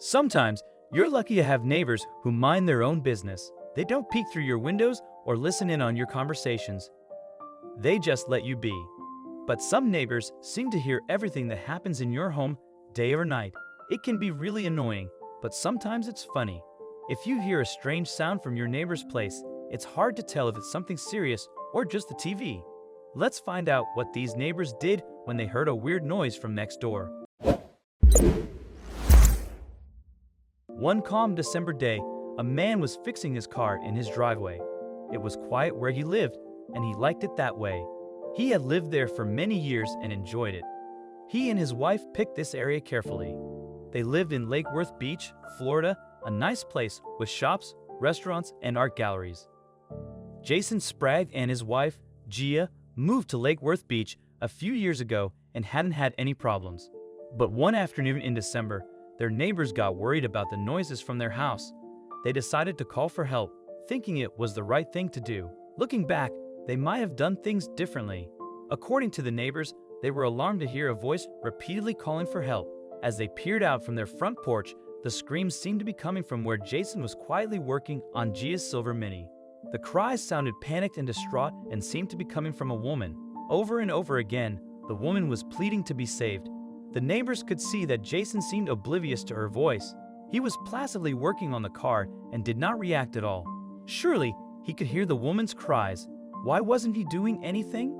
Sometimes, you're lucky to have neighbors who mind their own business. They don't peek through your windows or listen in on your conversations. They just let you be. But some neighbors seem to hear everything that happens in your home, day or night. It can be really annoying, but sometimes it's funny. If you hear a strange sound from your neighbor's place, it's hard to tell if it's something serious or just the TV. Let's find out what these neighbors did when they heard a weird noise from next door. One calm December day, a man was fixing his car in his driveway. It was quiet where he lived, and he liked it that way. He had lived there for many years and enjoyed it. He and his wife picked this area carefully. They lived in Lake Worth Beach, Florida, a nice place with shops, restaurants, and art galleries. Jason Sprague and his wife, Gia, moved to Lake Worth Beach a few years ago and hadn't had any problems. But one afternoon in December, their neighbors got worried about the noises from their house. They decided to call for help, thinking it was the right thing to do. Looking back, they might have done things differently. According to the neighbors, they were alarmed to hear a voice repeatedly calling for help. As they peered out from their front porch, the screams seemed to be coming from where Jason was quietly working on Gia's silver Mini. The cries sounded panicked and distraught and seemed to be coming from a woman. Over and over again, the woman was pleading to be saved. The neighbors could see that Jason seemed oblivious to her voice. He was placidly working on the car and did not react at all. Surely, he could hear the woman's cries. Why wasn't he doing anything?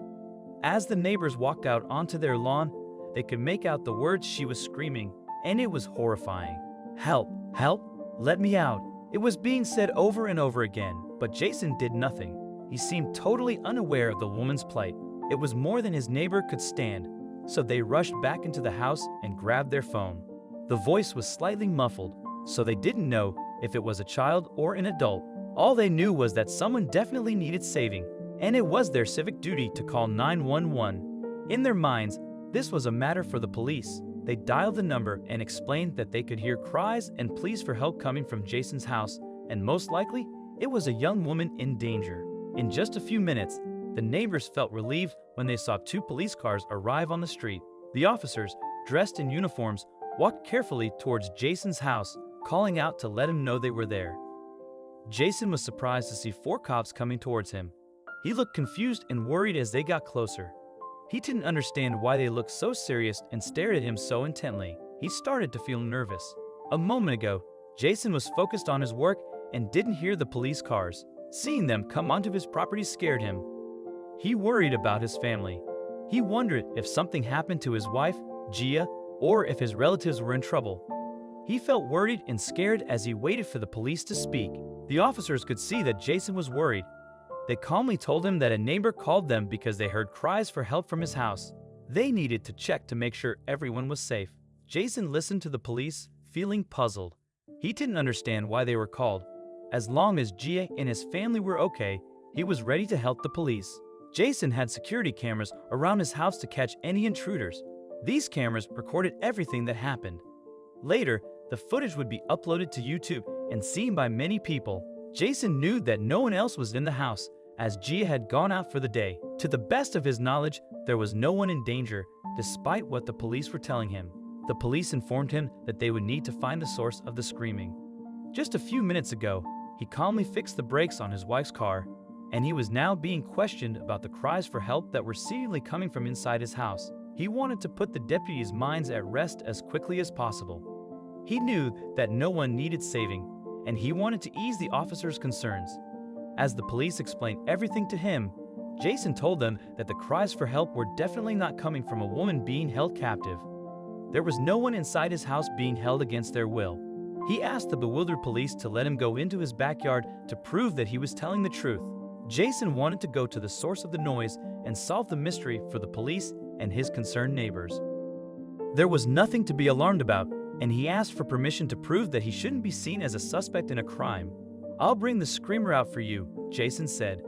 As the neighbors walked out onto their lawn, they could make out the words she was screaming, and it was horrifying. "Help! Help! Let me out!" It was being said over and over again, but Jason did nothing. He seemed totally unaware of the woman's plight. It was more than his neighbor could stand, so they rushed back into the house and grabbed their phone. The voice was slightly muffled, so they didn't know if it was a child or an adult. All they knew was that someone definitely needed saving, and it was their civic duty to call 911. In their minds, this was a matter for the police. They dialed the number and explained that they could hear cries and pleas for help coming from Jason's house, and most likely, it was a young woman in danger. In just a few minutes, the neighbors felt relieved when they saw two police cars arrive on the street. The officers, dressed in uniforms, walked carefully towards Jason's house, calling out to let him know they were there. Jason was surprised to see four cops coming towards him. He looked confused and worried as they got closer. He didn't understand why they looked so serious and stared at him so intently. He started to feel nervous. A moment ago, Jason was focused on his work and didn't hear the police cars. Seeing them come onto his property scared him. He worried about his family. He wondered if something happened to his wife, Gia, or if his relatives were in trouble. He felt worried and scared as he waited for the police to speak. The officers could see that Jason was worried. They calmly told him that a neighbor called them because they heard cries for help from his house. They needed to check to make sure everyone was safe. Jason listened to the police, feeling puzzled. He didn't understand why they were called. As long as Gia and his family were okay, he was ready to help the police. Jason had security cameras around his house to catch any intruders. These cameras recorded everything that happened. Later, the footage would be uploaded to YouTube and seen by many people. Jason knew that no one else was in the house, as Gia had gone out for the day. To the best of his knowledge, there was no one in danger, despite what the police were telling him. The police informed him that they would need to find the source of the screaming. Just a few minutes ago, he calmly fixed the brakes on his wife's car, and he was now being questioned about the cries for help that were seemingly coming from inside his house. He wanted to put the deputies' minds at rest as quickly as possible. He knew that no one needed saving, and he wanted to ease the officers' concerns. As the police explained everything to him, Jason told them that the cries for help were definitely not coming from a woman being held captive. There was no one inside his house being held against their will. He asked the bewildered police to let him go into his backyard to prove that he was telling the truth. Jason wanted to go to the source of the noise and solve the mystery for the police and his concerned neighbors. There was nothing to be alarmed about, and he asked for permission to prove that he shouldn't be seen as a suspect in a crime. "I'll bring the screamer out for you," Jason said.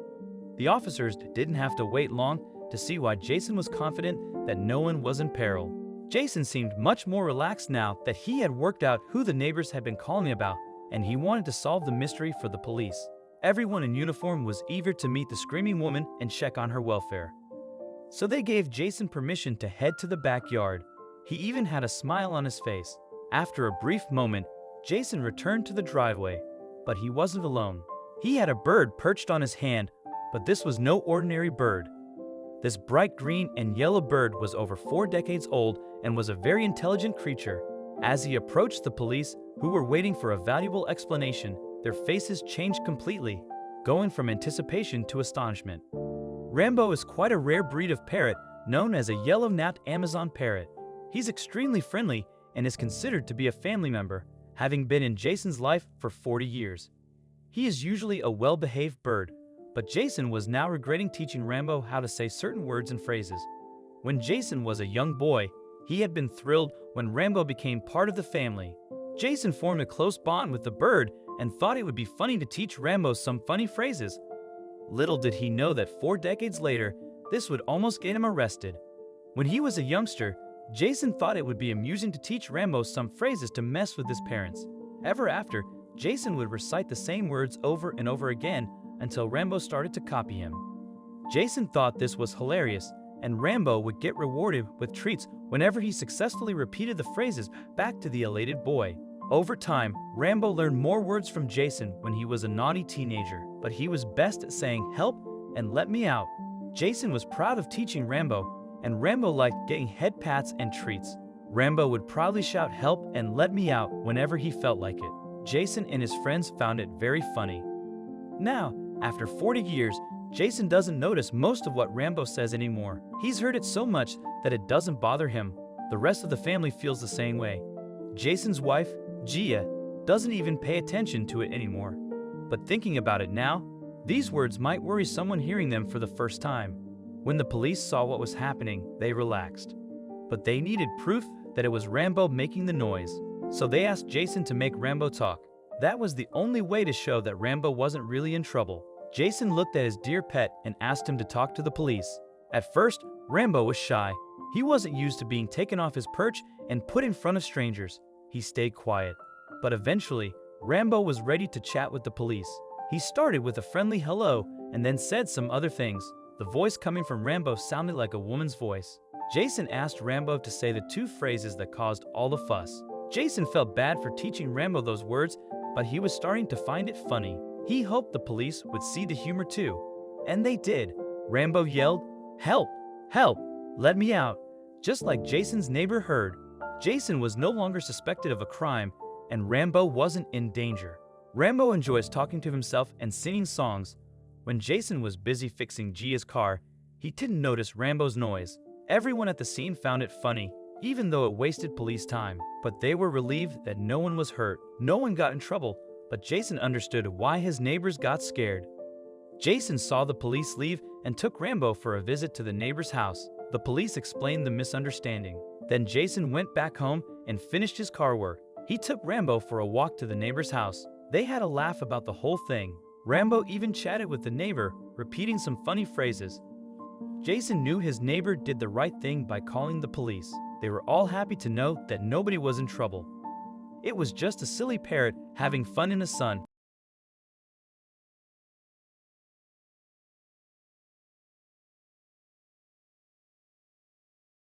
The officers didn't have to wait long to see why Jason was confident that no one was in peril. Jason seemed much more relaxed now that he had worked out who the neighbors had been calling about, and he wanted to solve the mystery for the police. Everyone in uniform was eager to meet the screaming woman and check on her welfare. So they gave Jason permission to head to the backyard. He even had a smile on his face. After a brief moment, Jason returned to the driveway, but he wasn't alone. He had a bird perched on his hand, but this was no ordinary bird. This bright green and yellow bird was over 4 decades old and was a very intelligent creature. As he approached the police, who were waiting for a valuable explanation, their faces changed completely, going from anticipation to astonishment. Rambo is quite a rare breed of parrot, known as a yellow-napped Amazon parrot. He's extremely friendly and is considered to be a family member, having been in Jason's life for 40 years. He is usually a well-behaved bird, but Jason was now regretting teaching Rambo how to say certain words and phrases. When Jason was a young boy, he had been thrilled when Rambo became part of the family. Jason formed a close bond with the bird and thought it would be funny to teach Rambo some funny phrases. Little did he know that 4 decades later, this would almost get him arrested. When he was a youngster, Jason thought it would be amusing to teach Rambo some phrases to mess with his parents. Ever after, Jason would recite the same words over and over again until Rambo started to copy him. Jason thought this was hilarious, and Rambo would get rewarded with treats whenever he successfully repeated the phrases back to the elated boy. Over time, Rambo learned more words from Jason when he was a naughty teenager, but he was best at saying "help" and "let me out." Jason was proud of teaching Rambo, and Rambo liked getting head pats and treats. Rambo would proudly shout "help" and "let me out" whenever he felt like it. Jason and his friends found it very funny. Now, after 40 years, Jason doesn't notice most of what Rambo says anymore. He's heard it so much that it doesn't bother him. The rest of the family feels the same way. Jason's wife, Gia, doesn't even pay attention to it anymore. But thinking about it now, these words might worry someone hearing them for the first time. When the police saw what was happening, they relaxed. But they needed proof that it was Rambo making the noise. So they asked Jason to make Rambo talk. That was the only way to show that Rambo wasn't really in trouble. Jason looked at his dear pet and asked him to talk to the police. At first, Rambo was shy. He wasn't used to being taken off his perch and put in front of strangers. He stayed quiet. But eventually, Rambo was ready to chat with the police. He started with a friendly hello and then said some other things. The voice coming from Rambo sounded like a woman's voice. Jason asked Rambo to say the 2 phrases that caused all the fuss. Jason felt bad for teaching Rambo those words, but he was starting to find it funny. He hoped the police would see the humor too. And they did. Rambo yelled, "Help! Help! Let me out!" Just like Jason's neighbor heard. Jason was no longer suspected of a crime, and Rambo wasn't in danger. Rambo enjoys talking to himself and singing songs. When Jason was busy fixing Gia's car, he didn't notice Rambo's noise. Everyone at the scene found it funny, even though it wasted police time. But they were relieved that no one was hurt. No one got in trouble, but Jason understood why his neighbors got scared. Jason saw the police leave and took Rambo for a visit to the neighbor's house. The police explained the misunderstanding. Then Jason went back home and finished his car work. He took Rambo for a walk to the neighbor's house. They had a laugh about the whole thing. Rambo even chatted with the neighbor, repeating some funny phrases. Jason knew his neighbor did the right thing by calling the police. They were all happy to know that nobody was in trouble. It was just a silly parrot having fun in the sun,